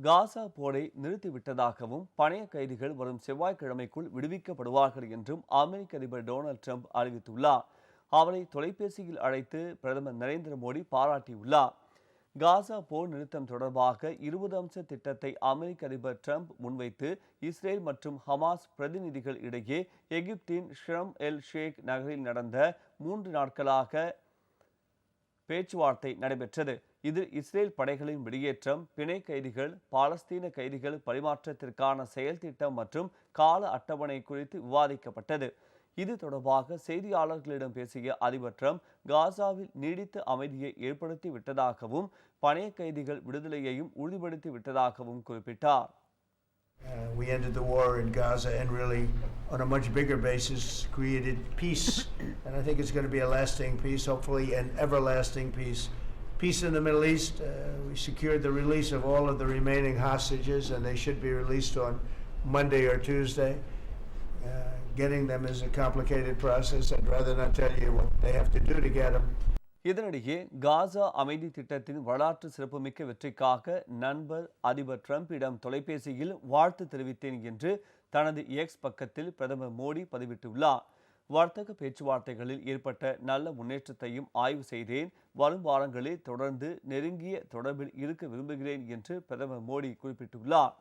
காசா போரை நிறுத்திவிட்டதாகவும் பணைய கைதிகள் வரும் செவ்வாய்க்கிழமைக்குள் விடுவிக்கப்படுவார்கள் என்றும் அமெரிக்க அதிபர் டொனால்ட் ட்ரம்ப் அறிவித்துள்ளார். அவரை தொலைபேசியில் அழைத்து பிரதமர் நரேந்திர மோடி பாராட்டியுள்ளார். காசா போர் நிறுத்தம் தொடர்பாக 20 அம்ச திட்டத்தை அமெரிக்க அதிபர் ட்ரம்ப் முன்வைத்து இஸ்ரேல் மற்றும் ஹமாஸ் பிரதிநிதிகள் இடையே எகிப்தின் ஷர்ம் எல் ஷேக் நகரில் நடந்த 3 நாட்களாக பேச்சுவார்த்தை நடைபெற்றது. இதில் இஸ்ரேல் படைகளின் வெளியேற்றம், பிணை கைதிகள், பாலஸ்தீன கைதிகள் பரிமாற்றத்திற்கான செயல் திட்டம் மற்றும் கால அட்டவணை குறித்து விவாதிக்கப்பட்டது. இது தொடர்பாக செய்தியாளர்களிடம் பேசிய அதிபர் ட்ரம்ப் காசாவில் நீடித்த அமைதியை ஏற்படுத்தி விட்டதாகவும் பணைய கைதிகள் விடுதலையையும் உறுதிப்படுத்தி விட்டதாகவும் குறிப்பிட்டார். We ended the war in Gaza and really, on a much bigger basis, created peace. And I think it's going to be a lasting peace, hopefully an everlasting peace. Peace in the Middle East. We secured the release of all of the remaining hostages, and they should be released on Monday or Tuesday. Getting them is a complicated process. I'd rather not tell you what they have to do to get them. இதனிடையே காசா அமைதி திட்டத்தின் வரலாற்று சிறப்புமிக்க வெற்றிக்காக நண்பர் அதிபர் ட்ரம்பிடம் தொலைபேசியில் வாழ்த்து தெரிவித்தேன் என்று தனது எக்ஸ் பக்கத்தில் பிரதமர் மோடி பதிவிட்டுள்ளார். வர்த்தக பேச்சுவார்த்தைகளில் ஏற்பட்ட நல்ல முன்னேற்றத்தையும் ஆய்வு செய்தேன். வரும் வாரங்களில் தொடர்ந்து நெருங்கிய தொடர்பில் இருக்க விரும்புகிறேன் என்று பிரதமர் மோடி குறிப்பிட்டுள்ளார்.